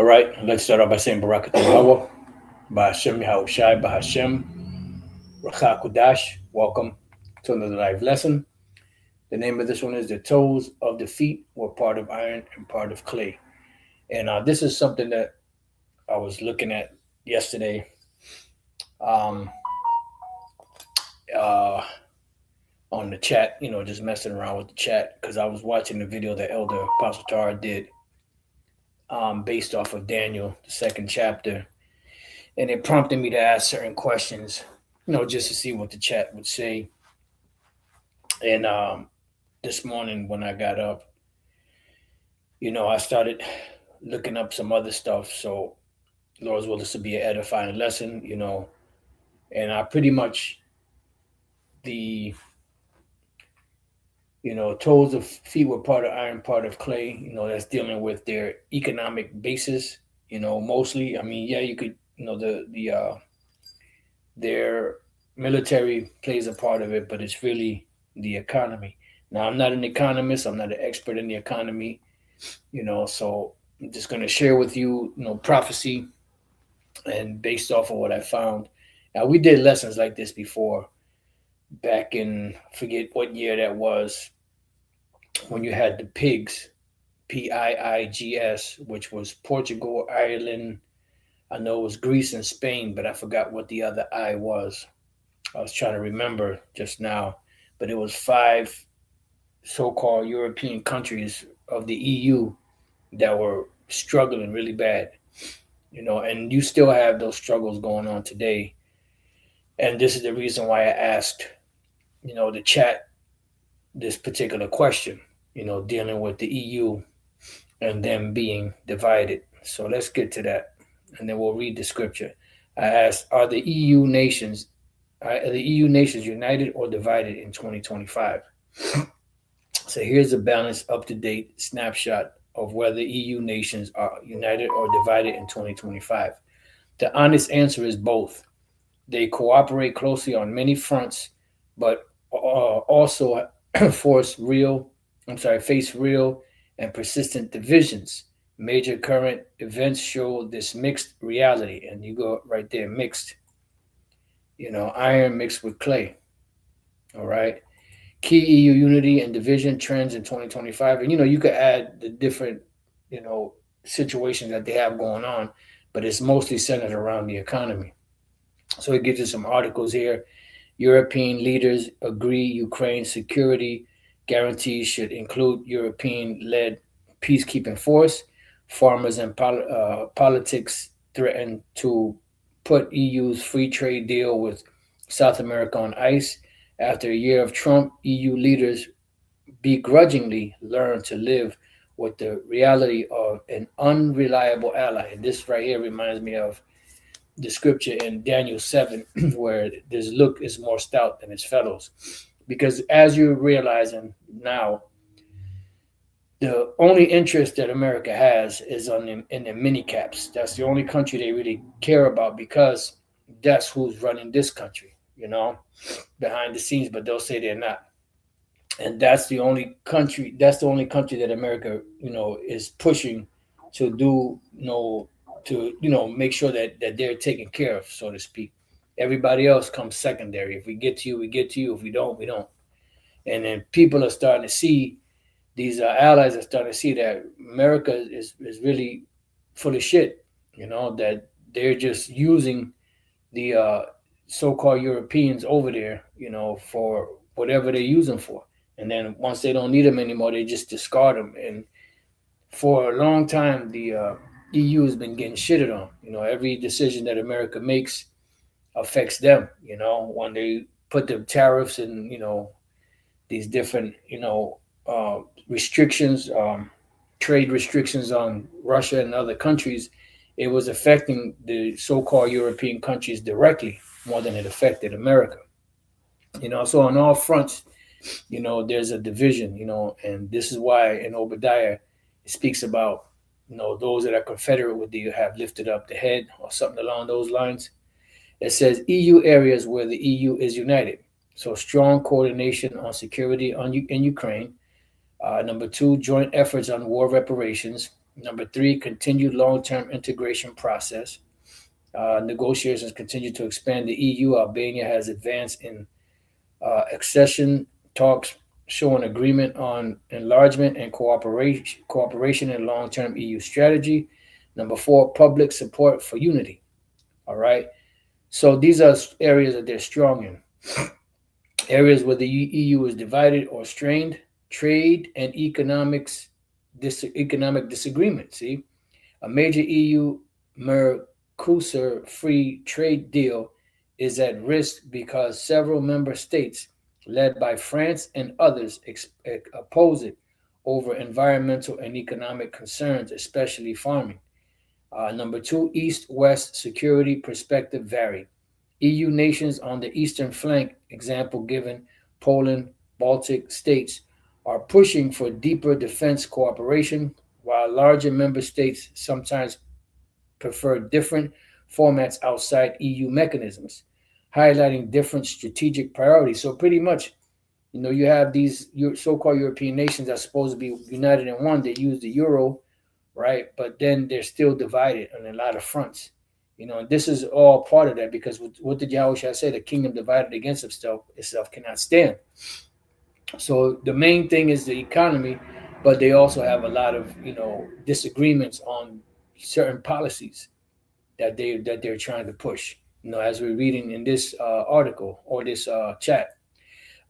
All right, let's start off by saying Barakat Yahweh, Bahashem Yahushai, Bahashem, Racha Kudash. Welcome to another live lesson. The name of this one is The Toes of the Feet Were Part of Iron and Part of Clay. And this is something that I was looking at yesterday um, uh, on the chat, just messing around with the chat because I was watching the video that Elder Apostle Tara did based off of Daniel, the second chapter. And it prompted me to ask certain questions, just to see what the chat would say. And this morning when I got up, I started looking up some other stuff. So Lord's will, this will be an edifying lesson, and I pretty much the toes of feet were part of iron, part of clay. That's dealing with their economic basis. Mostly. I mean, yeah, you could, their military plays a part of it, but it's really the economy. Now, I'm not an economist. I'm not an expert in the economy. So I'm just going to share with you, prophecy, and based off of what I found. Now, we did lessons like this before, back in, forget what year that was, when you had the pigs, PIIGS, which was Portugal, Ireland. I know it was Greece and Spain, but I forgot what the other I was. I was trying to remember just now, but it was 5 so-called European countries of the EU that were struggling really bad, and you still have those struggles going on today. And this is the reason why I asked, the chat this particular question, dealing with the EU and them being divided. So let's get to that, and then we'll read the scripture. I asked, are the EU nations united or divided in 2025? So here's a balanced, up-to-date snapshot of whether EU nations are united or divided in 2025. The honest answer is both. They cooperate closely on many fronts, but also face real and persistent divisions. Major current events show this mixed reality, and you go right there, mixed. Iron mixed with clay. All right. Key EU unity and division trends in 2025. And, you could add the different, situations that they have going on, but it's mostly centered around the economy. So it gives you some articles here. European leaders agree Ukraine security guarantees should include European-led peacekeeping force. Farmers and politics threaten to put EU's free trade deal with South America on ice. After a year of Trump, EU leaders begrudgingly learn to live with the reality of an unreliable ally. And this right here reminds me of the scripture in Daniel 7, where this look is more stout than its fellows. Because as you're realizing now, the only interest that America has is in the mini caps. That's the only country they really care about, because that's who's running this country, behind the scenes, but they'll say they're not. And that's the only country that America, is pushing to do, to make sure that they're taken care of, so to speak. Everybody else comes secondary. If we get to you, we get to you. If we don't, we don't. And then people are starting to see, these allies are starting to see that America is really full of shit, that they're just using the so-called Europeans over there, for whatever they use them for. And then once they don't need them anymore, they just discard them. And for a long time, the EU has been getting shitted on. Every decision that America makes affects them. When they put the tariffs and, these different, restrictions, trade restrictions on Russia and other countries, it was affecting the so-called European countries directly more than it affected America. So on all fronts, there's a division, and this is why in Obadiah it speaks about, those that are confederate with you have lifted up the head, or something along those lines. It says EU areas where the EU is united. So strong coordination on security in Ukraine. Number 2, joint efforts on war reparations. Number three, continued long-term integration process. Negotiations continue to expand the EU. Albania has advanced in accession talks, showing agreement on enlargement and cooperation in long-term EU strategy. Number four, public support for unity. All right. So these are areas that they're strong in. Areas where the EU is divided or strained, trade and economic disagreement. See, a major EU Mercosur free trade deal is at risk because several member states, led by France and others, oppose it over environmental and economic concerns, especially farming. Number two, East West security perspective vary. EU nations on the eastern flank, example given Poland, Baltic states, are pushing for deeper defense cooperation, while larger member states sometimes prefer different formats outside EU mechanisms, highlighting different strategic priorities. So pretty much, you have these so-called European nations that are supposed to be united in one. They use the euro, right? But then they're still divided on a lot of fronts. And this is all part of that because what did Yahushua say? The kingdom divided against itself cannot stand. So the main thing is the economy, but they also have a lot of disagreements on certain policies that they're trying to push. As we're reading in this article or this chat.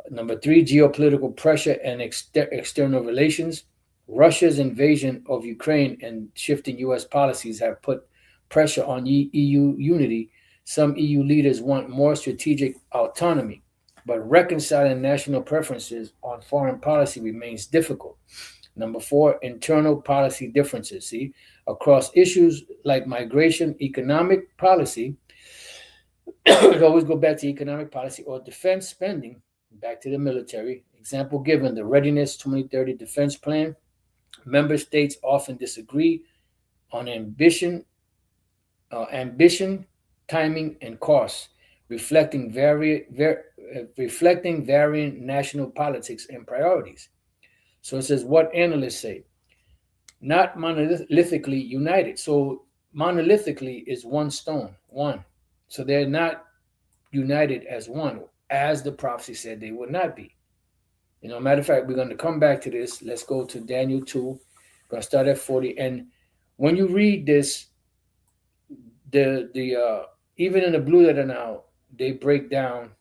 Number three, geopolitical pressure and external relations. Russia's invasion of Ukraine and shifting U.S. policies have put pressure on EU unity. Some EU leaders want more strategic autonomy, but reconciling national preferences on foreign policy remains difficult. Number four, internal policy differences. See, across issues like migration, economic policy, it always go back to economic policy or defense spending, back to the military. Example given the Readiness 2030 Defense Plan. Member states often disagree on ambition, timing, and costs, reflecting varying national politics and priorities. So it says what analysts say, not monolithically united. So monolithically is one stone, one. So they're not united as one, as the prophecy said they would not be. Matter of fact, we're going to come back to this. Let's go to Daniel 2. We're going to start at 40. And when you read this, the even in the blue letter now, they break down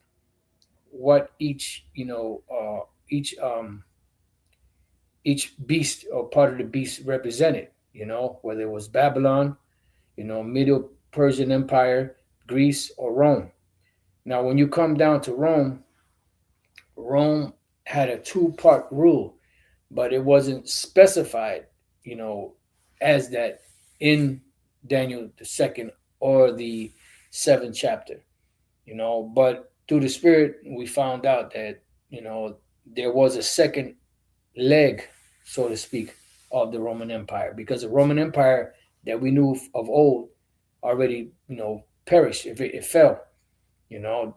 what each beast or part of the beast represented. Whether it was Babylon, Middle Persian Empire, Greece, or Rome. Now, when you come down to Rome, Rome had a two-part rule, but it wasn't specified, as that in Daniel the second or the seventh chapter, But through the Spirit, we found out that there was a second leg, so to speak, of the Roman Empire, because the Roman Empire that we knew of old already, perished. If it fell, you know,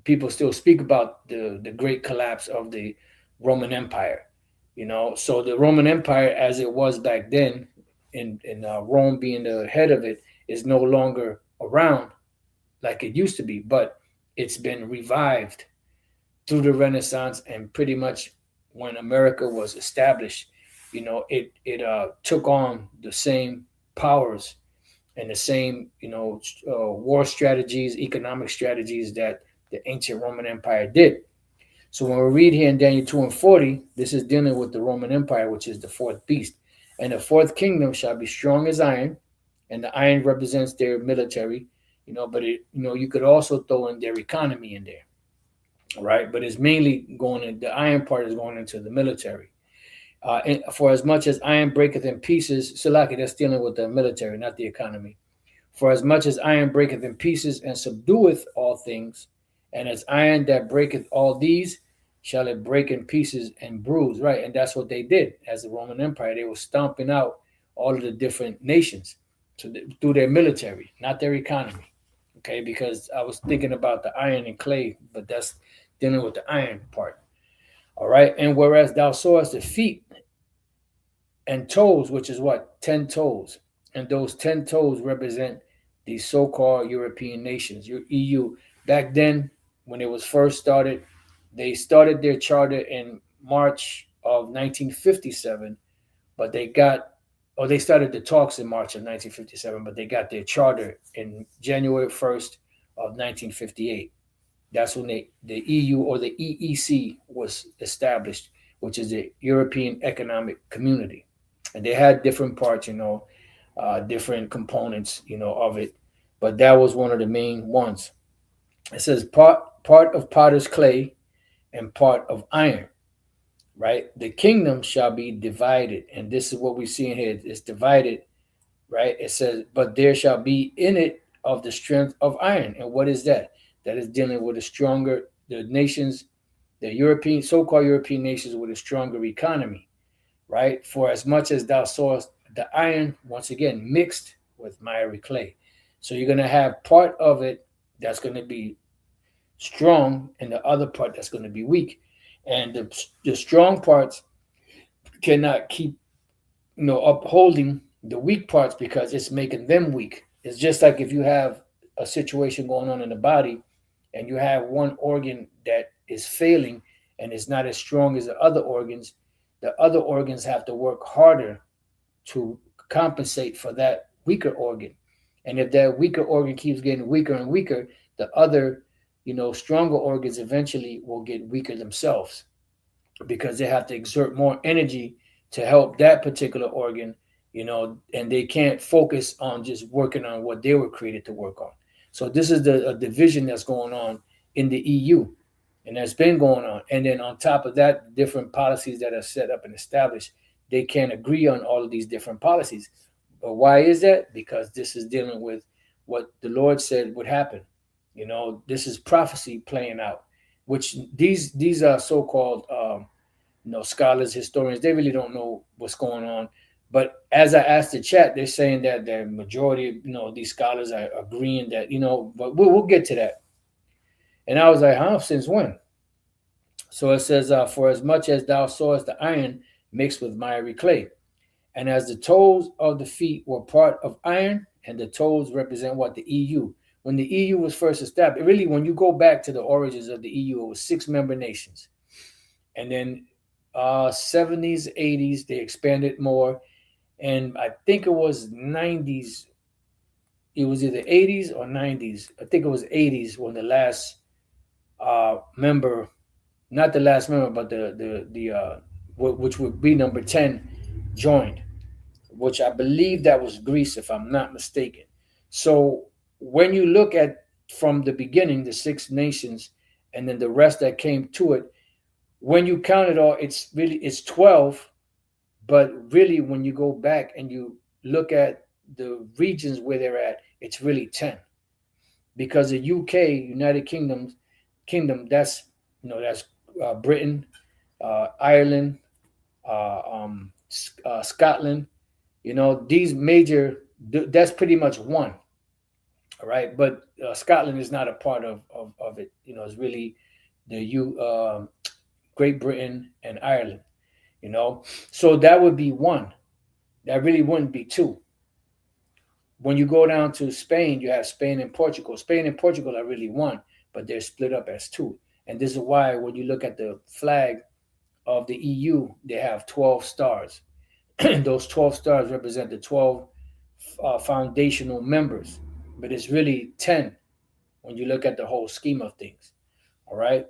people still speak about the great collapse of the Roman Empire. So the Roman Empire, as it was back then, in Rome being the head of it, is no longer around like it used to be, but it's been revived through the Renaissance and pretty much when America was established. It took on the same powers and the same war strategies, economic strategies that the ancient Roman Empire did. So when we read here in Daniel 2 and 40, this is dealing with the Roman Empire, which is the fourth beast. And the fourth kingdom shall be strong as iron, and the iron represents their military, but you could also throw in their economy in there, right? But it's mainly going in, the iron part is going into the military. And for as much as iron breaketh in pieces, Salaki, that's dealing with the military, not the economy. For as much as iron breaketh in pieces and subdueth all things, and as iron that breaketh all these, shall it break in pieces and bruise, right? And that's what they did as the Roman Empire. They were stomping out all of the different nations through their military, not their economy. Okay, because I was thinking about the iron and clay, but that's dealing with the iron part. All right, and whereas thou sawest the feet and toes, which is what 10 toes, and those 10 toes represent the so-called European nations, your EU. Back then, when it was first started, they started their charter in March of 1957, but they started the talks in March of 1957, but they got their charter in January 1st of 1958. That's when the EU or the EEC was established, which is the European Economic Community, and they had different parts, different components, of it, but that was one of the main ones. It says part of potter's clay and part of iron. Right, the kingdom shall be divided, and this is what we see in here. It's divided. Right, it says, but there shall be in it of the strength of iron. And what is that? That is dealing with the nations, the European, so-called European nations with a stronger economy. Right, for as much as thou sawest the iron, once again, mixed with miry clay. So you're going to have part of it that's going to be strong and the other part that's going to be weak. And the strong parts cannot keep, upholding the weak parts because it's making them weak. It's just like if you have a situation going on in the body and you have one organ that is failing and is not as strong as the other organs have to work harder to compensate for that weaker organ. And if that weaker organ keeps getting weaker and weaker, the other, stronger organs eventually will get weaker themselves because they have to exert more energy to help that particular organ, and they can't focus on just working on what they were created to work on. So this is the division that's going on in the EU, and that's been going on. And then on top of that, different policies that are set up and established, they can't agree on all of these different policies. But why is that? Because this is dealing with what the Lord said would happen. This is prophecy playing out, which these are so-called scholars, historians. They really don't know what's going on. But as I asked the chat, they're saying that the majority, these scholars are agreeing that, but we'll get to that. And I was like, huh, since when? So it says, for as much as thou sawest the iron mixed with miry clay, and as the toes of the feet were part of iron, and the toes represent what? The EU. When the EU was first established, really, when you go back to the origins of the EU, it was 6 member nations. And then 70s, 80s, they expanded more. And I think it was 90s. It was either 80s or 90s. I think it was 80s when the last member, not the last member, but which would be number 10, joined, which I believe that was Greece, if I'm not mistaken. So when you look at from the beginning, the 6 nations, and then the rest that came to it, when you count it all, it's 12. But really, when you go back and you look at the regions where they're at, it's really 10, because the UK, United Kingdom, that's Britain, Ireland, Scotland. These major. That's pretty much one. All right, but Scotland is not a part of it. It's really the Great Britain and Ireland. So that would be one. That really wouldn't be two. When you go down to Spain, you have Spain and Portugal. Spain and Portugal are really one, but they're split up as two. And this is why when you look at the flag of the EU, they have 12 stars. Those 12 stars represent the 12 foundational members, but it's really 10 when you look at the whole scheme of things. All right.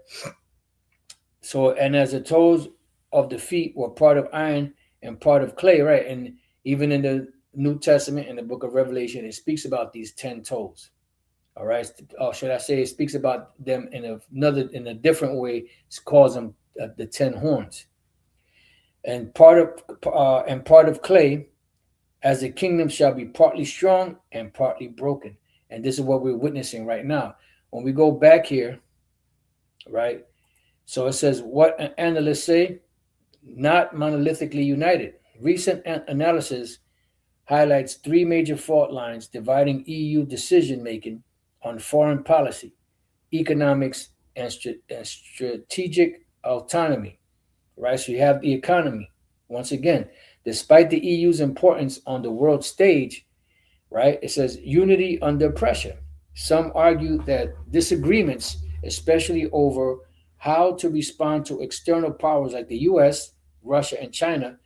So, and as the toes of the feet were part of iron and part of clay, right? And even in the New Testament, in the book of Revelation, it speaks about these 10 toes. All right. Or should I say, it speaks about them in a different way. It calls them the 10 horns. And part of clay, as the kingdom shall be partly strong and partly broken. And this is what we're witnessing right now. When we go back here, right? So it says, what analysts say, not monolithically united. Recent analysis highlights 3 major fault lines dividing EU decision making on foreign policy, economics, and strategic autonomy. Right? So you have the economy. Once again, Despite the EU's importance on the world stage, right? It says unity under pressure. Some argue that disagreements, especially over how to respond to external powers like the US, Russia, and China,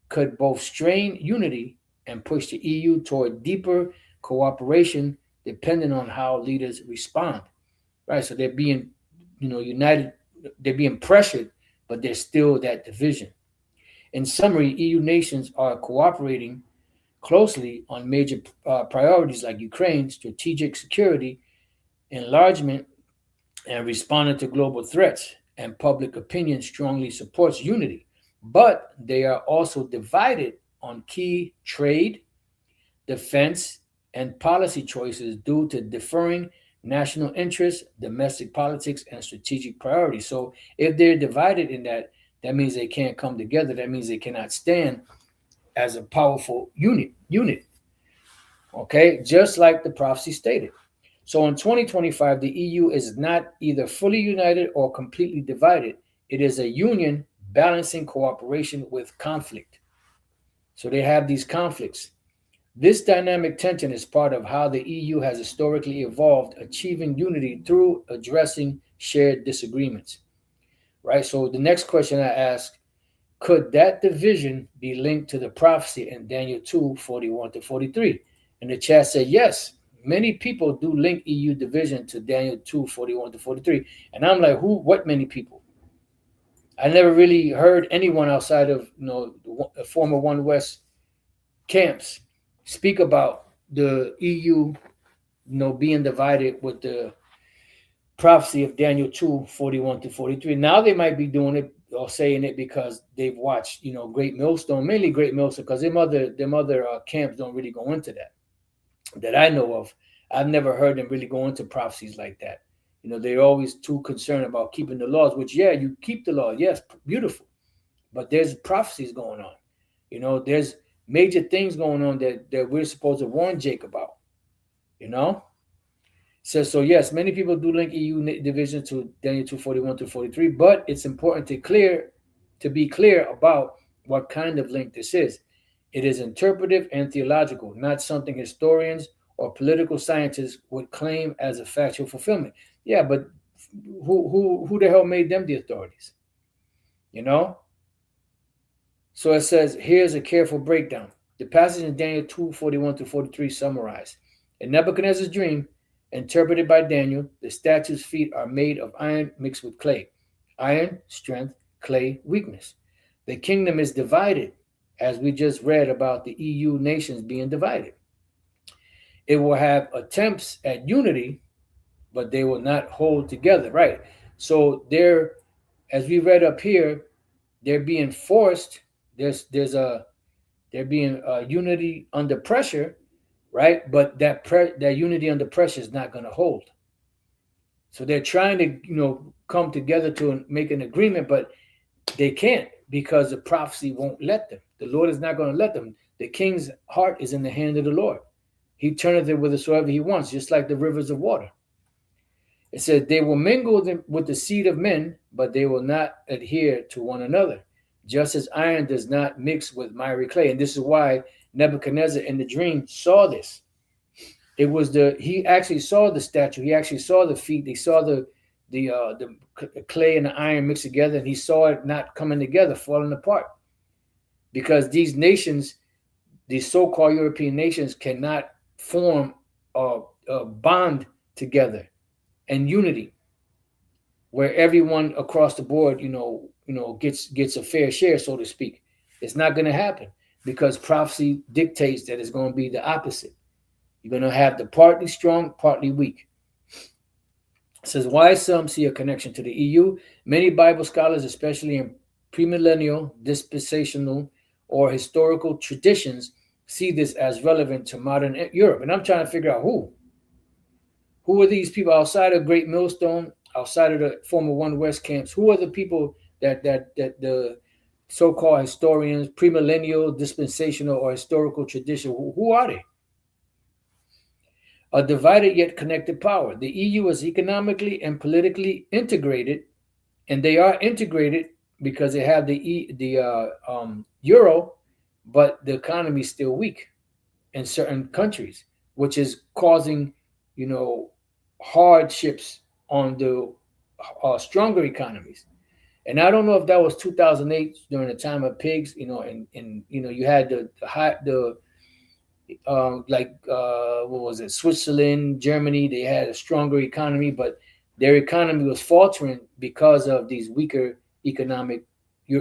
could both strain unity and push the EU toward deeper cooperation depending on how leaders respond. Right? So they're being, united, they're being pressured, but there's still that division. In summary, EU nations are cooperating closely on major priorities like Ukraine, strategic security, enlargement, and responding to global threats. And public opinion strongly supports unity. But they are also divided on key trade, defense, and policy choices due to differing national interests, domestic politics, and strategic priorities. So if they're divided in that, that means they can't come together. That means they cannot stand as a powerful unit. Okay, just like the prophecy stated. So in 2025, the EU is not either fully united or completely divided. It is a union balancing cooperation with conflict. So they have these conflicts. This dynamic tension is part of how the EU has historically evolved, achieving unity through addressing shared disagreements. Right? So the next question I ask, could that division be linked to the prophecy in Daniel 2:41 to 43? And the chat said yes. Many people do link EU division to Daniel 2:41 to 43. And I'm like, who, what many people? I never really heard anyone outside of the former One West camps speak about the EU being divided with the prophecy of Daniel 2:41 to 43. Now they might be doing it or saying it because they've watched, Great Millstone, mainly Great Millstone, because them other camps don't really go into that I know of. I've never heard them really go into prophecies like that. They're always too concerned about keeping the laws, which, yeah, you keep the law. Yes, beautiful. But there's prophecies going on. There's major things going on that we're supposed to warn Jake about. You know? Says so. Yes, many people do link EU division to Daniel 2:41 to 43, but it's important to be clear about what kind of link this is. It is interpretive and theological, not something historians or political scientists would claim as a factual fulfillment. Yeah, but who the hell made them the authorities? You know. So it says here's a careful breakdown. The passage in Daniel 2:41 to 43 summarized. In Nebuchadnezzar's dream, interpreted by Daniel, the statue's feet are made of iron mixed with clay. Iron, strength; clay, weakness. The kingdom is divided, as we just read about the EU nations being divided. It will have attempts at unity, but they will not hold together, right? So they're, as we read up here, they're being forced. There's a they're being unity under pressure, right? But that unity under pressure is not going to hold. So they're trying to come together to make an agreement, but they can't because the prophecy won't let them. The Lord is not going to let them. The king's heart is in the hand of the Lord. He turneth it whithersoever he wants, just like the rivers of water. It says they will mingle with the seed of men, but they will not adhere to one another, just as iron does not mix with miry clay. And this is why Nebuchadnezzar in the dream saw this. It was he actually saw the statue. He actually saw the feet. He saw the clay and the iron mixed together, and he saw it not coming together, falling apart. Because these nations, these so-called European nations, cannot form a bond together and unity, where everyone across the board, gets a fair share, so to speak. It's not going to happen because prophecy dictates that it's going to be the opposite. You're going to have the partly strong, partly weak. It says why some see a connection to the EU. Many Bible scholars, especially in premillennial, dispensational, or historical traditions, see this as relevant to modern Europe. And I'm trying to figure out who. Who are these people outside of Great Millstone, outside of the former One West camps? Who are the people that the so-called historians, premillennial, dispensational, or historical tradition? Who are they? A divided yet connected power. The EU is economically and politically integrated, and they are integrated because they have the euro, but the economy is still weak in certain countries, which is causing, you know, hardships on the stronger economies. And I don't know if that was 2008 during the time of pigs, you know, and you know you had the high the like what was it, Switzerland, Germany, they had a stronger economy, but their economy was faltering because of these weaker economic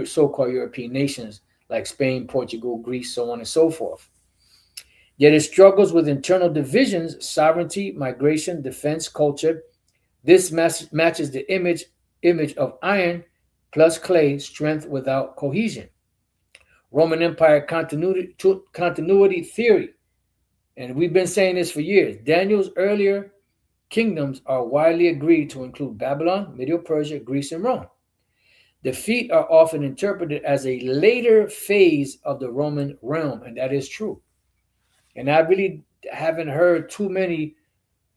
so-called European nations like Spain, Portugal, Greece, so on and so forth. Yet it struggles with internal divisions, sovereignty, migration, defense, culture. This matches the image of iron plus clay, strength without cohesion. Roman Empire continuity theory. And we've been saying this for years. Daniel's earlier kingdoms are widely agreed to include Babylon, Medo Persia, Greece, and Rome. The feet are often interpreted as a later phase of the Roman realm, and that is true. And I really haven't heard too many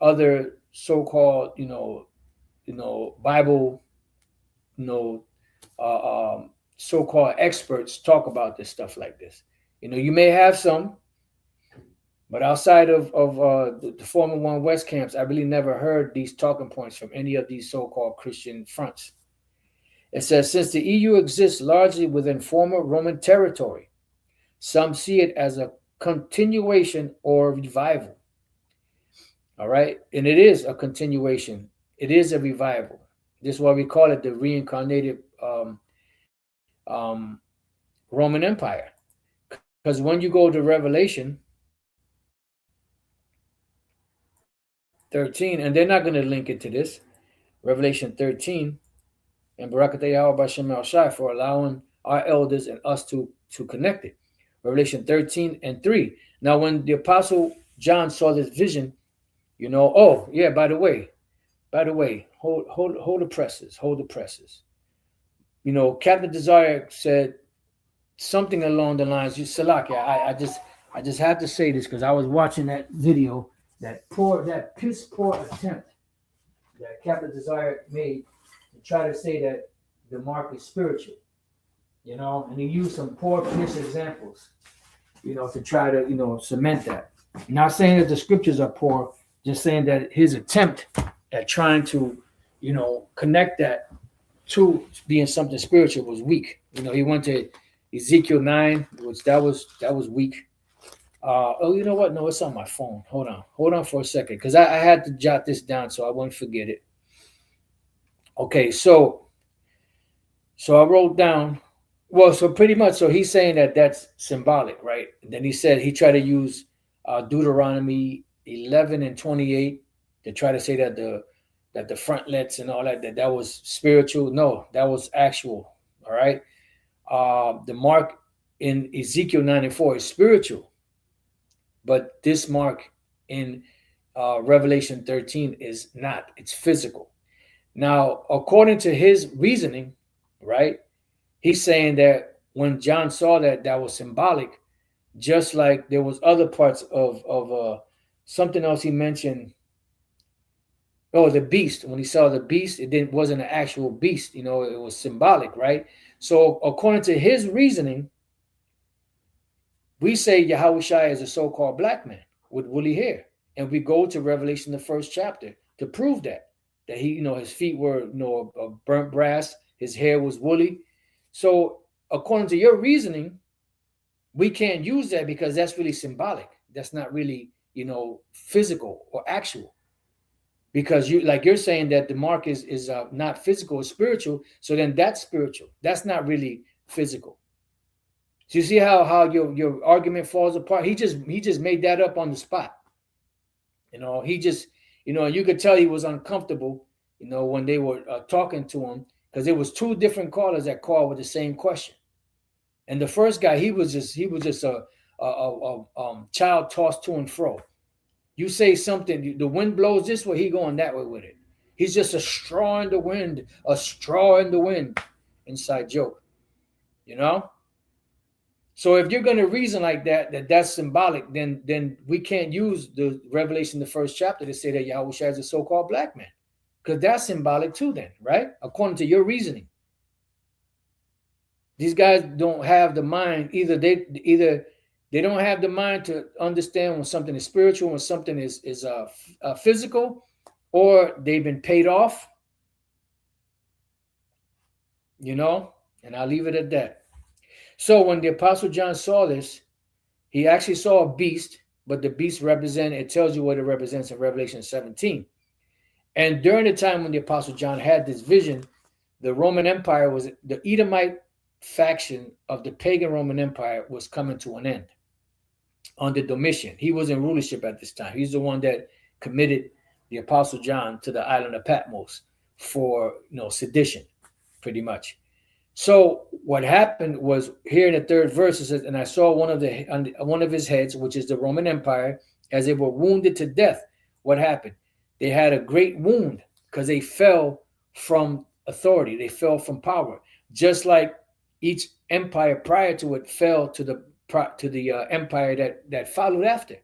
other so-called, Bible, you know, so-called experts talk about this stuff like this. You know, you may have some, but outside of the former One West camps, I really never heard these talking points from any of these so-called Christian fronts. It says, since the EU exists largely within former Roman territory, some see it as a continuation or revival. All right. And it is a continuation, it is a revival. This is why we call it the reincarnated um, Roman Empire. Because when you go to Revelation 13, and they're not going to link it to this, Revelation 13, and Barakatah Yahweh Bashem El Shai for allowing our elders and us to connect it. Revelation 13 and 3. Now, when the Apostle John saw this vision, oh, yeah, by the way, hold the presses, hold the presses. Captain Desire said something along the lines. Salakia, I just have to say this because I was watching that video, that piss poor attempt that Captain Desire made to try to say that the mark is spiritual, and he used some poor piss examples, to try to, cement that. Not saying that the scriptures are poor, just saying that his attempt at trying to, connect that to being something spiritual was weak. He went to Ezekiel 9, which that was weak. Oh, you know what? No, it's on my phone. Hold on for a second, because I had to jot this down so I wouldn't forget it. Okay, so I wrote down. Well, so pretty much, so he's saying that that's symbolic, right? And then he said he tried to use Deuteronomy 11 and 28 to try to say that the frontlets and all that was spiritual. No, that was actual. All right. The mark in Ezekiel 94 is spiritual, but this mark in Revelation 13 is not. It's physical. Now, according to his reasoning, right, he's saying that when John saw that was symbolic, just like there was other parts of something else he mentioned. Oh, the beast. When he saw the beast, wasn't an actual beast. It was symbolic, right? So according to his reasoning, we say Yahushua is a so-called black man with woolly hair, and we go to Revelation, the first chapter, to prove that he, his feet were, burnt brass, his hair was woolly. So according to your reasoning, we can't use that because that's really symbolic. That's not really, physical or actual. Because you're saying that the mark is not physical, it's spiritual. So then that's spiritual. That's not really physical. So you see how your argument falls apart. He just made that up on the spot. He just, you could tell he was uncomfortable, when they were talking to him, because it was two different callers that called with the same question. And the first guy, he was just a child tossed to and fro. You say something, the wind blows this way, he going that way with it. He's just a straw in the wind, inside joke, So if you're going to reason like that's symbolic, then we can't use the Revelation, the first chapter, to say that Yahushua is a so-called black man, because that's symbolic too then, right? According to your reasoning. These guys don't have the mind. Either they don't have the mind to understand when something is spiritual, when something is physical, or they've been paid off, you know. And I'll leave it at that. So when the Apostle John saw this, he actually saw a beast, but the beast represents, it tells you what it represents in Revelation 17. And during the time when the Apostle John had this vision, the Roman Empire was, the Edomite faction of the pagan Roman Empire was coming to an end under Domitian. He was in rulership at this time. He's the one that committed the Apostle John to the island of Patmos for, sedition, pretty much. So what happened was, here in the third verse it says, and I saw one of his heads, which is the Roman Empire, as they were wounded to death. What happened? They had a great wound because they fell from authority. They fell from power, just like each empire prior to it fell to the empire that followed after.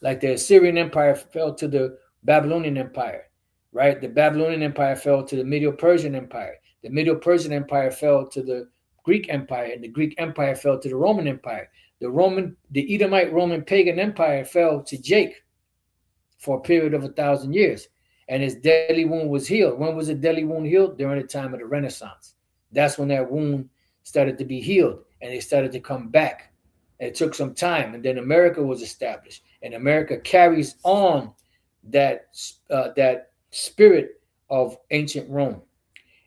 Like the Assyrian Empire fell to the Babylonian Empire, right? The Babylonian Empire fell to the Medo-Persian Empire. The Medo-Persian Empire fell to the Greek Empire, and the Greek Empire fell to the Roman Empire. The Edomite Roman pagan empire fell to Jake for a period of 1,000 years, and his deadly wound was healed. When was the deadly wound healed? During the time of the Renaissance. That's when that wound started to be healed, and they started to come back. It took some time, and then America was established, and America carries on that spirit of ancient Rome.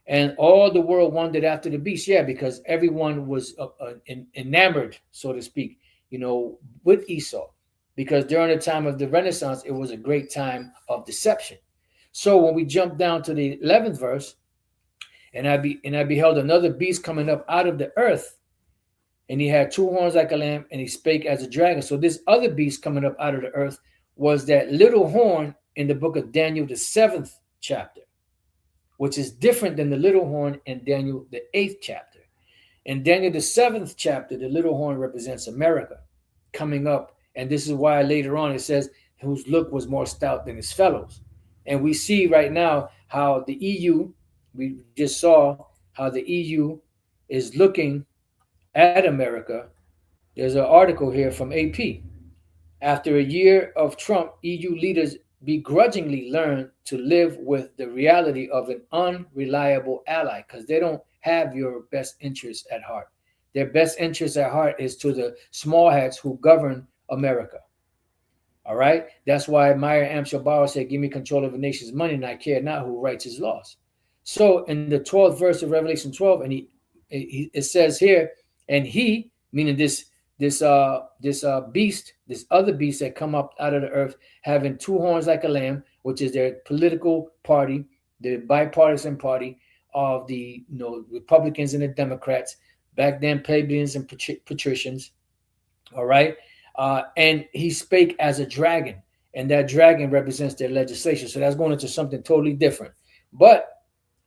And all the world wandered after the beast, yeah, because everyone was enamored, so to speak, with Esau, because during the time of the Renaissance, it was a great time of deception. So when we jump down to the 11th verse, and I beheld another beast coming up out of the earth, and he had two horns like a lamb, and he spake as a dragon. So this other beast coming up out of the earth was that little horn in the book of Daniel, the 7th chapter, which is different than the little horn in Daniel, the 8th chapter. In Daniel, the 7th chapter, the little horn represents America coming up. And this is why later on it says, whose look was more stout than his fellows. And we see right now how the EU, we just saw how the EU is looking at America. There's an article here from AP. After a year of Trump, EU leaders begrudgingly learn to live with the reality of an unreliable ally, because they don't have your best interests at heart. Their best interest at heart is to the small hats who govern America. All right? That's why Meyer Amschel-Bauer said, give me control of a nation's money, and I care not who writes his laws. So in the 12th verse of Revelation 12, and it says here, and he, meaning this beast, this other beast that come up out of the earth, having two horns like a lamb, which is their political party, the bipartisan party of the Republicans and the Democrats, back then plebeians and patricians. All right, and he spake as a dragon, and that dragon represents their legislation. So that's going into something totally different, but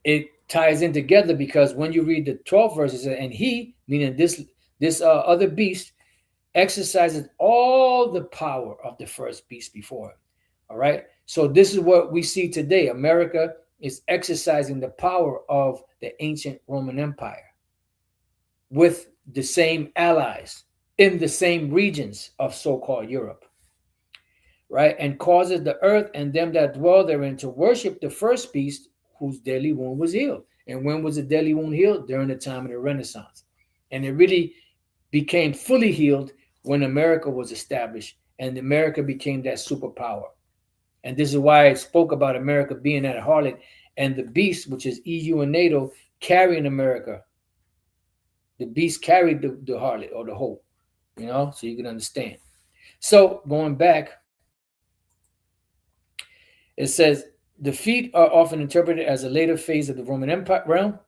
it ties in together, because when you read the 12 verses, and he, meaning this other beast, exercises all the power of the first beast before him. All right. So this is what we see today. America is exercising the power of the ancient Roman Empire with the same allies in the same regions of so-called Europe. Right. And causes the earth and them that dwell therein to worship the first beast whose deadly wound was healed. And when was the deadly wound healed? During the time of the Renaissance. And it really became fully healed when America was established, and America became that superpower. And this is why I spoke about America being that harlot, and the beast, which is EU and NATO, carrying America. The beast carried the harlot or the whole, so you can understand. So going back, it says, the feet are often interpreted as a later phase of the Roman Empire realm.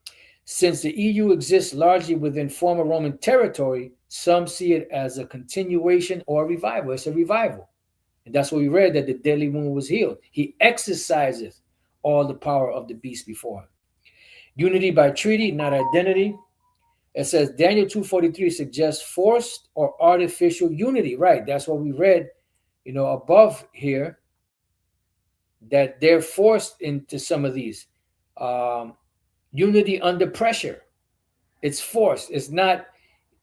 Since the EU exists largely within former Roman territory, some see it as a continuation or a revival. It's a revival. And that's what we read, that the deadly wound was healed. He exercises all the power of the beast before him. Unity by treaty, not identity. It says Daniel 2:43 suggests forced or artificial unity. Right, that's what we read, above here, that they're forced into some of these. Unity under pressure. It's forced. It's not.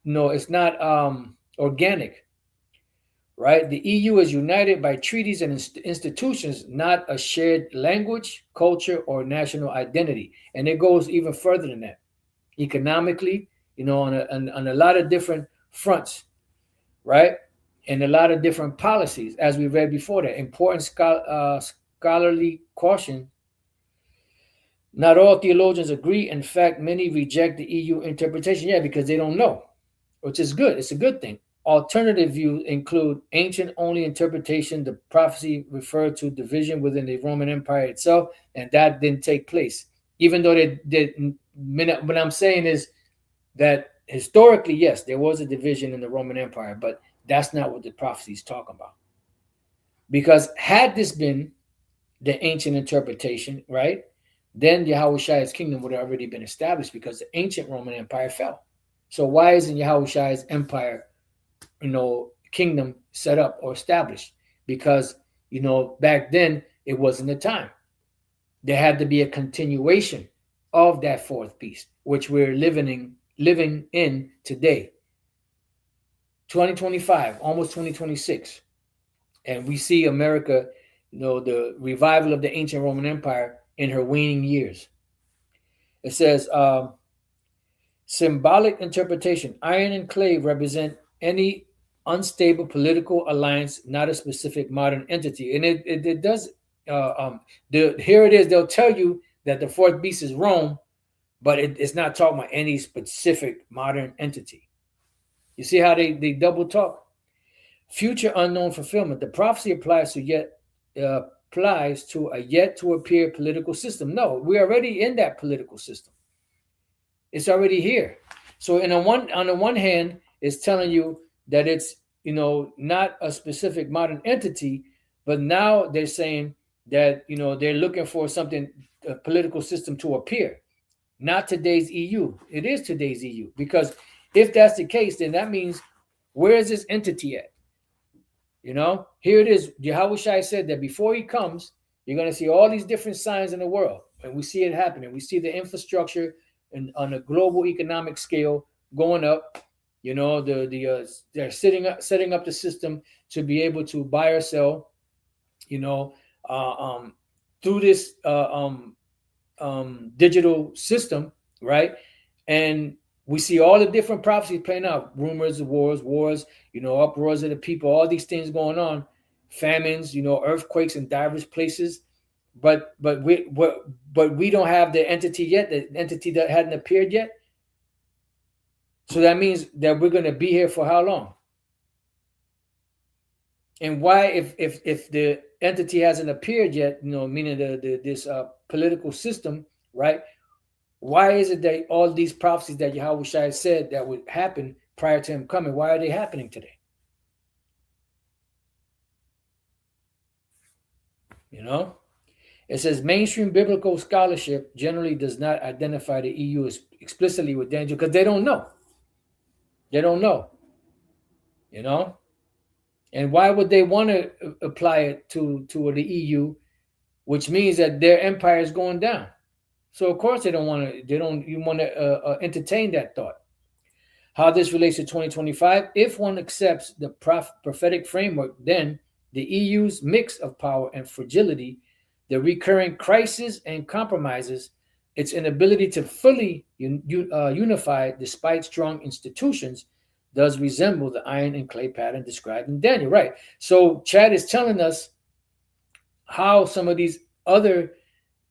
No, it's not organic, right? The EU is united by treaties and institutions, not a shared language, culture, or national identity. And it goes even further than that. Economically, on a lot of different fronts, right? And a lot of different policies, as we read before that. Important scholarly caution. Not all theologians agree. In fact, many reject the EU interpretation, yeah, because they don't know, which is good. It's a good thing. Alternative views include ancient only interpretation. The prophecy referred to division within the Roman Empire itself, and that didn't take place. Even though they did, what I'm saying is that historically, yes, there was a division in the Roman Empire, but that's not what the prophecy is talking about. Because had this been the ancient interpretation, right, then Yahushua's kingdom would have already been established because the ancient Roman Empire fell. So why isn't Yahushua's empire, kingdom set up or established? Because, back then it wasn't the time. There had to be a continuation of that fourth beast, which we're living in today, 2025, almost 2026. And we see America, the revival of the ancient Roman Empire in her waning years. It says, symbolic interpretation. Iron and clay represent any unstable political alliance, not a specific modern entity. And it does, here it is, they'll tell you that the fourth beast is Rome, but it's not talking about any specific modern entity. You see how they double talk? Future unknown fulfillment. The prophecy applies to a yet to appear political system. No, we're already in that political system. It's already here. So on the one hand, it's telling you that it's not a specific modern entity, but now they're saying that they're looking for something, a political system to appear. Not today's EU. It is today's EU, because if that's the case, then that means, where is this entity at? Here it is. Yahushua said that before he comes, you're going to see all these different signs in the world, and we see it happening. We see the infrastructure on a global economic scale going up. They're setting up the system to be able to buy or sell. Through this digital system, right? And we see all the different prophecies playing out: rumors of wars, uproars of the people, all these things going on, famines, earthquakes in diverse places. But we don't have the entity yet, the entity that hadn't appeared yet. So that means that we're going to be here for how long? And why, if the entity hasn't appeared yet, meaning this political system, right? Why is it that all these prophecies that Yahushua said that would happen prior to him coming, why are they happening today? It says mainstream biblical scholarship generally does not identify the EU explicitly with danger because they don't know. They don't know. And why would they want to apply it to the EU, which means that their empire is going down? So of course they don't want to. They don't even want to entertain that thought. How this relates to 2025? If one accepts the prophetic framework, then the EU's mix of power and fragility, the recurring crises and compromises, its inability to fully unify despite strong institutions, does resemble the iron and clay pattern described in Daniel. Right. So Chad is telling us how some of these other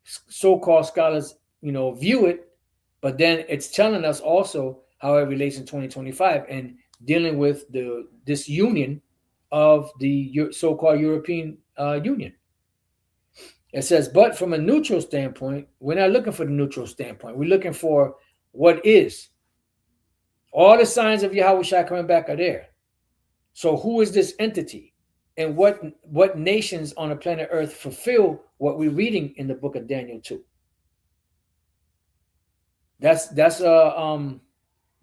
so-called scholars, view it, but then it's telling us also how it relates in 2025 and dealing with this union of the so-called European Union. It says, but from a neutral standpoint, we're not looking for the neutral standpoint. We're looking for what is. All the signs of Yahushua coming back are there. So who is this entity? And what nations on the planet Earth fulfill what we're reading in the book of Daniel 2? That's the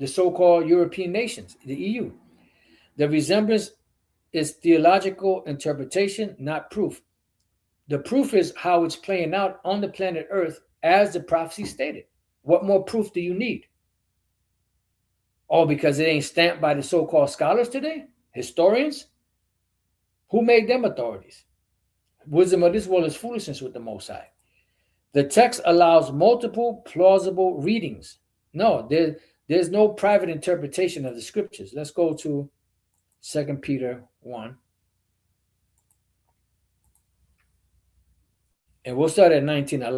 so-called European nations, the EU. The resemblance is theological interpretation, not proof. The proof is how it's playing out on the planet Earth as the prophecy stated. What more proof do you need? Oh, because it ain't stamped by the so-called scholars today, historians. Who made them authorities? Wisdom of this world is foolishness with the Most High. The text allows multiple plausible readings. No, there's no private interpretation of the scriptures. Let's go to 2 Peter 1. And we'll start at 19. I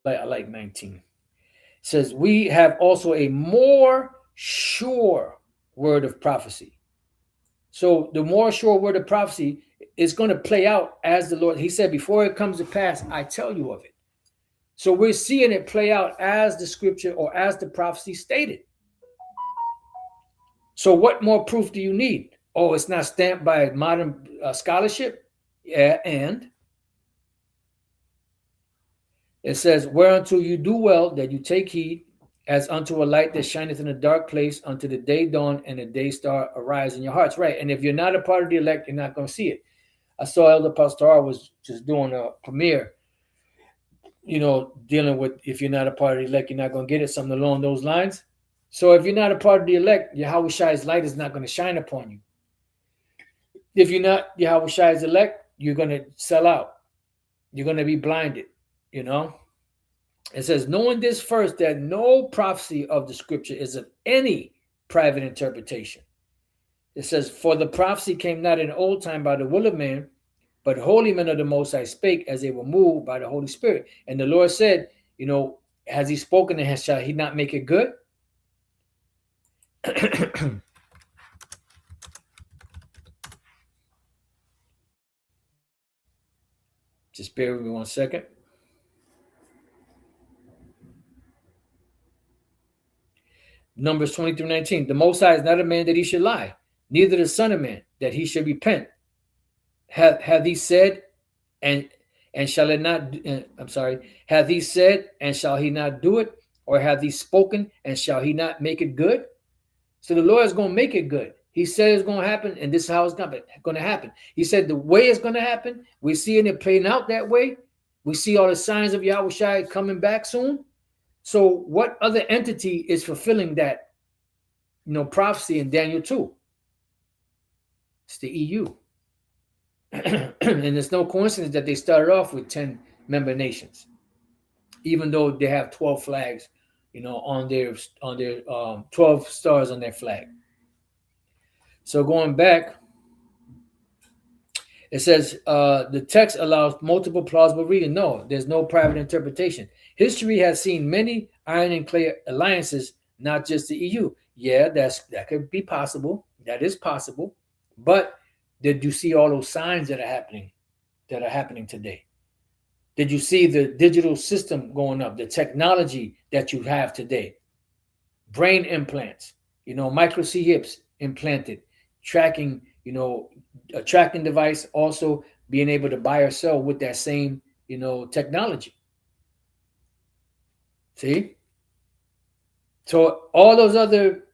like 19. It says, we have also a more sure word of prophecy. So the more sure word of prophecy is going to play out as the Lord. He said, before it comes to pass, I tell you of it. So we're seeing it play out as the scripture or as the prophecy stated. So what more proof do you need? Oh, it's not stamped by modern scholarship? Yeah, and it says, whereunto you do well that you take heed, as unto a light that shineth in a dark place, unto the day dawn and the day star arise in your hearts. Right. And if you're not a part of the elect, you're not going to see it. I saw Elder Pastor was just doing a premiere, dealing with if you're not a part of the elect, you're not going to get it, something along those lines. So if you're not a part of the elect, Yahweh Shai's light is not going to shine upon you. If you're not Yahweh Shai's elect, you're going to sell out. You're going to be blinded, It says, knowing this first, that no prophecy of the scripture is of any private interpretation. It says, for the prophecy came not in old time by the will of man, but holy men of the Most High spake as they were moved by the Holy Spirit. And the Lord said, has he spoken and shall he not make it good? Just bear with me 1 second. Numbers 20-19. The Most High is not a man that he should lie, neither the Son of Man that he should repent. Have he said, and shall it not? Hath he said, and shall he not do it? Or hath he spoken, and shall he not make it good? So the Lord is going to make it good. He said it's going to happen, and this is how it's going to happen. He said the way it's going to happen, we're seeing it playing out that way. We see all the signs of Yahweh Shai coming back soon. So what other entity is fulfilling that, prophecy in Daniel 2? It's the EU. And it's no coincidence that they started off with 10 member nations, even though they have 12 flags, on their 12 stars on their flag. So going back, it says the text allows multiple plausible reading. No, there's no private interpretation. History has seen many iron and clay alliances, not just the EU. Yeah, that could be possible. That is possible. But did you see all those signs that are happening today? Did you see the digital system going up, the technology that you have today? Brain implants, micro C hips implanted, tracking, a tracking device, also being able to buy or sell with that same, technology. See? So all those other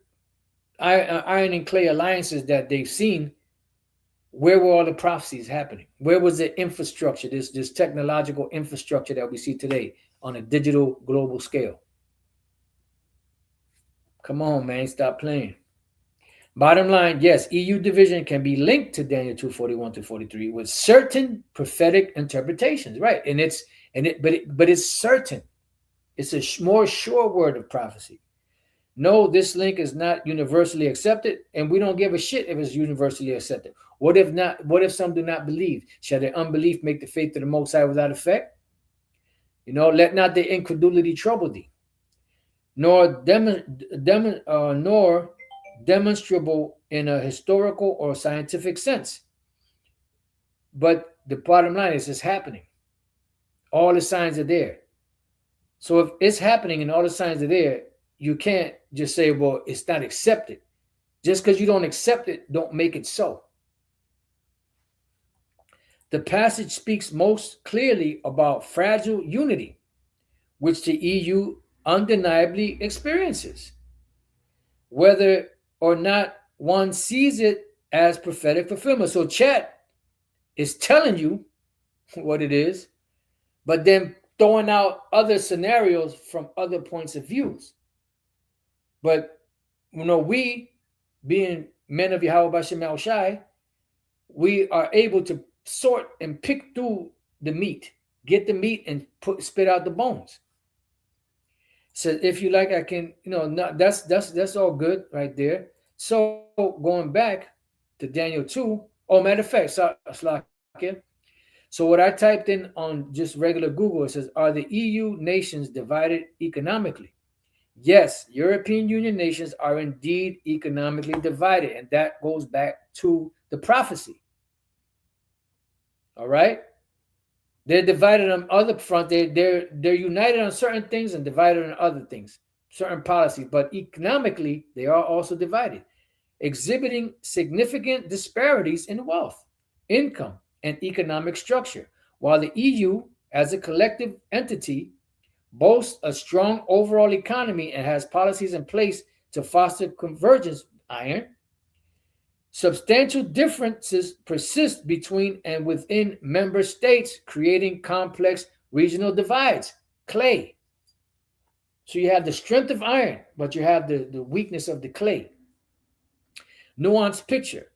iron and clay alliances that they've seen, where were all the prophecies happening? Where was the infrastructure, this technological infrastructure that we see today on a digital global scale? Come on, man, stop playing. Bottom line, yes, EU division can be linked to Daniel 2:41-43 with certain prophetic interpretations, right? But it's certain. It's a more sure word of prophecy. No, this link is not universally accepted, and we don't give a shit if it's universally accepted. What if not? What if some do not believe? Shall their unbelief make the faith of the Most High without effect? Let not their incredulity trouble thee, nor demonstrable in a historical or scientific sense. But the bottom line is it's happening. All the signs are there. So if it's happening and all the signs are there, you can't just say, well, it's not accepted. Just because you don't accept it, don't make it so. The passage speaks most clearly about fragile unity, which the EU undeniably experiences, whether or not one sees it as prophetic fulfillment. So chat is telling you what it is, but then throwing out other scenarios from other points of views. But we being men of Yahweh Bashem Shai, we are able to sort and pick through the meat, get the meat and spit out the bones. So if you like, I can, not, that's all good right there. So going back to Daniel 2, oh, matter of fact, Slakia. So what I typed in on just regular Google, it says, are the EU nations divided economically? Yes, European Union nations are indeed economically divided, and that goes back to the prophecy. All right, they're divided on other front. They're united on certain things and divided on other things, certain policies. But economically, they are also divided, exhibiting significant disparities in wealth, income, and economic structure. While the EU, as a collective entity, boasts a strong overall economy and has policies in place to foster convergence, iron, substantial differences persist between and within member states, creating complex regional divides. Clay. So you have the strength of iron, but you have the weakness of the clay. Nuanced picture.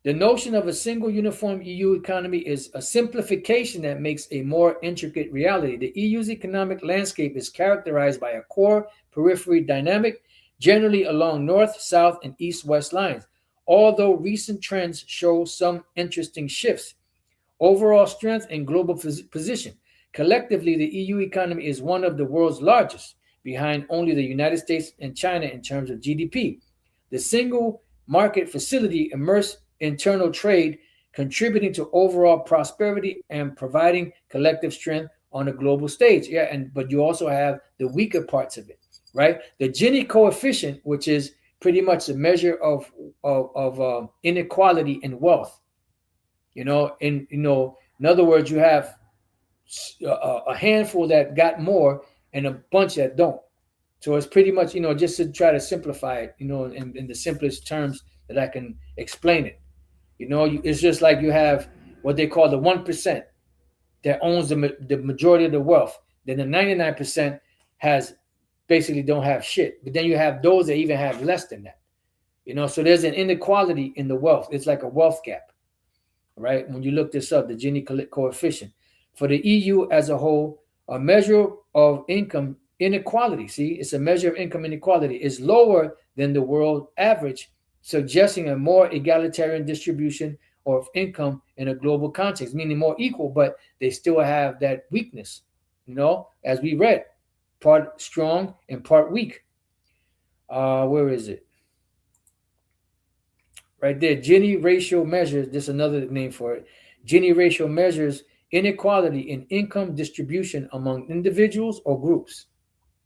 The notion of a single uniform EU economy is a simplification that makes a more intricate reality. The EU's economic landscape is characterized by a core periphery dynamic, generally along north, south, and east west lines. Although recent trends show some interesting shifts, overall strength and global position. Collectively, the EU economy is one of the world's largest, behind only the United States and China in terms of GDP. The single market facility immerses internal trade, contributing to overall prosperity and providing collective strength on a global stage. Yeah, and but you also have the weaker parts of it, right? The Gini coefficient, which is pretty much a measure of inequality in wealth. In other words, you have a handful that got more and a bunch that don't. So it's pretty much, just to try to simplify it, in the simplest terms that I can explain it. It's just like you have what they call the 1% that owns the majority of the wealth. Then the 99% has basically don't have shit. But then you have those that even have less than that. So there's an inequality in the wealth. It's like a wealth gap, right? When you look this up, the Gini coefficient. For the EU as a whole, a measure of income inequality, see, it's a measure of income inequality, is lower than the world average, suggesting a more egalitarian distribution of income in a global context, meaning more equal, but they still have that weakness, as we read, part strong and part weak. Where is it? Right there. Gini ratio measures, this is another name for it. Gini ratio measures inequality in income distribution among individuals or groups.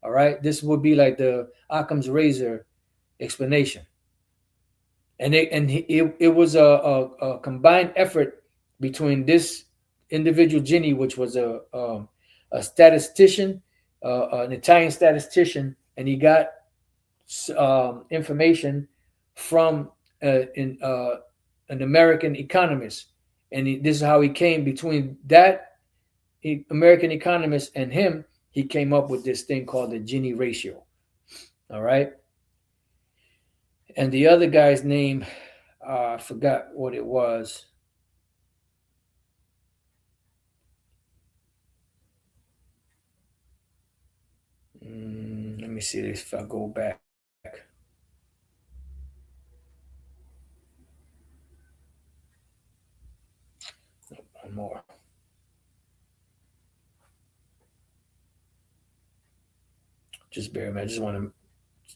All right. This would be like the Occam's razor explanation. And it was a combined effort between this individual Gini, which was a statistician, an Italian statistician, and he got information from an American economist, and this is how he came between that American economist and him. He came up with this thing called the Gini ratio. All right, and the other guy's name, I forgot what it was. Let me see this if I go back. One more. Just bear with me. I just want to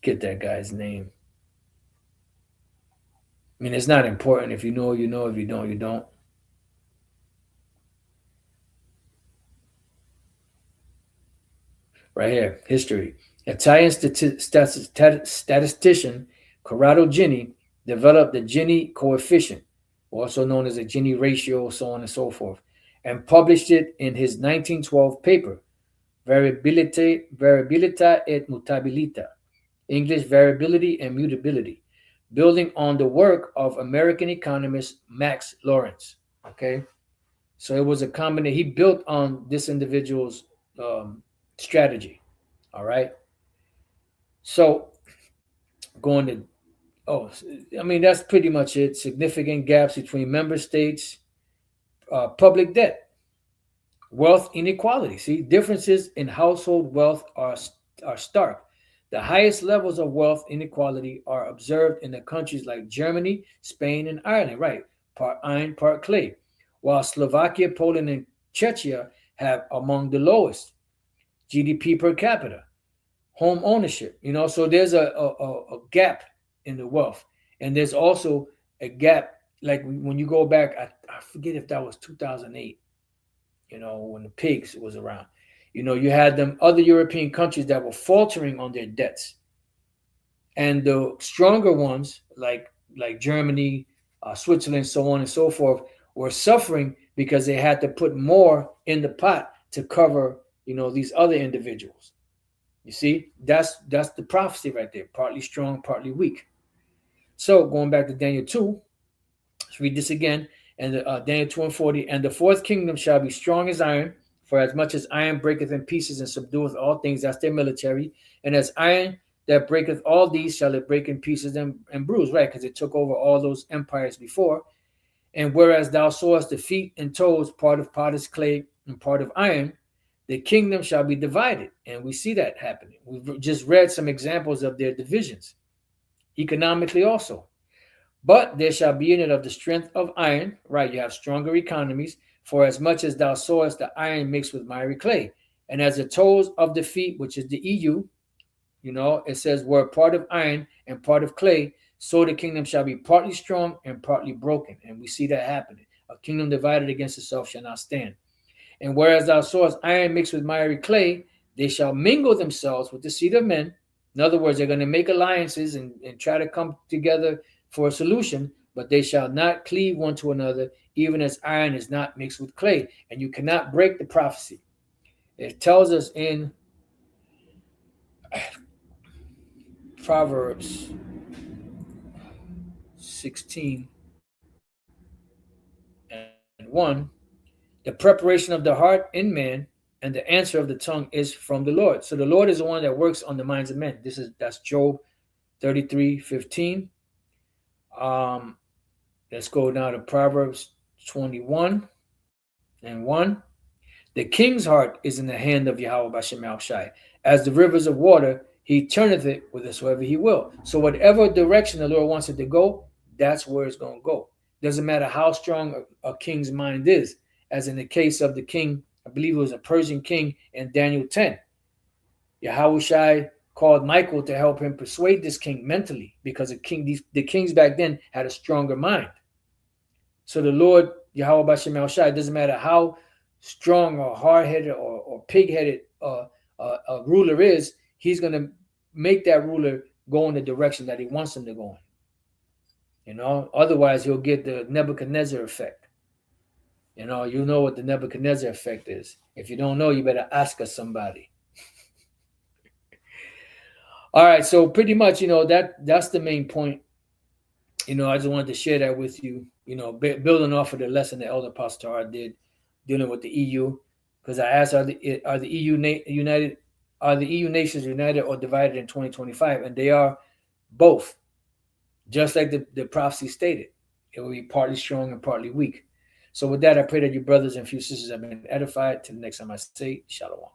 get that guy's name. I mean, it's not important. If you know, you know. If you don't, you don't. Right here, history. Italian statistician Corrado Gini developed the Gini coefficient, also known as a Gini ratio, so on and so forth, and published it in his 1912 paper, Variabilità et Mutabilità, English Variability and Mutability, building on the work of American economist Max Lawrence. Okay, so it was a combination. He built on this individual's strategy. All right. So going to Oh, I mean, that's pretty much it. Significant gaps between member states, public debt, wealth inequality. See, differences in household wealth are stark. The highest levels of wealth inequality are observed in the countries like Germany, Spain, and Ireland, right? Part iron, part clay. While Slovakia, Poland, and Czechia have among the lowest GDP per capita, home ownership. So there's a gap in the wealth, and there's also a gap. Like when you go back, I forget if that was 2008. When the pigs was around. You had them other European countries that were faltering on their debts, and the stronger ones like Germany, Switzerland, so on and so forth, were suffering because they had to put more in the pot to cover these other individuals. You see, that's the prophecy right there. Partly strong, partly weak. So going back to Daniel 2, let's read this again. And Daniel 2 and 40. And the fourth kingdom shall be strong as iron, for as much as iron breaketh in pieces and subdueth all things, that's their military. And as iron that breaketh all these shall it break in pieces and bruise, right? Because it took over all those empires before. And whereas thou sawest the feet and toes, part of potter's clay and part of iron, the kingdom shall be divided. And we see that happening. We've just read some examples of their divisions, economically also. But there shall be in it of the strength of iron, right? You have stronger economies, for as much as thou sawest the iron mixed with miry clay. And as the toes of the feet, which is the EU, it says, were part of iron and part of clay, so the kingdom shall be partly strong and partly broken. And we see that happening. A kingdom divided against itself shall not stand. And whereas thou sawest iron mixed with miry clay, they shall mingle themselves with the seed of men. In other words, they're going to make alliances and try to come together for a solution, but they shall not cleave one to another, even as iron is not mixed with clay. And you cannot break the prophecy. It tells us in Proverbs 16 and 1, the preparation of the heart in man and the answer of the tongue is from the Lord. So the Lord is the one that works on the minds of men. That's Job 33:15. Let's go now to Proverbs 21 and 1. The king's heart is in the hand of Yahweh Bashem Shai. As the rivers of water, he turneth it whithersoever he will. So whatever direction the Lord wants it to go, that's where it's going to go. Doesn't matter how strong a king's mind is. As in the case of the king, I believe it was a Persian king in Daniel 10. Yahweh Shai called Michael to help him persuade this king mentally, because the kings back then had a stronger mind. So the Lord, Yahweh Bashem Shai, doesn't matter how strong or hard-headed or pig-headed a ruler is, he's going to make that ruler go in the direction that he wants him to go in. Otherwise he'll get the Nebuchadnezzar effect. You know what the Nebuchadnezzar effect is. If you don't know, you better ask us somebody. All right, so pretty much, that's the main point. I just wanted to share that with you, building off of the lesson that Elder Pastor did, dealing with the EU, because I asked, are the EU nations united or divided in 2025? And they are both, just like the prophecy stated. It will be partly strong and partly weak. So with that, I pray that you brothers and few sisters have been edified. Till the next time I say, Shalom.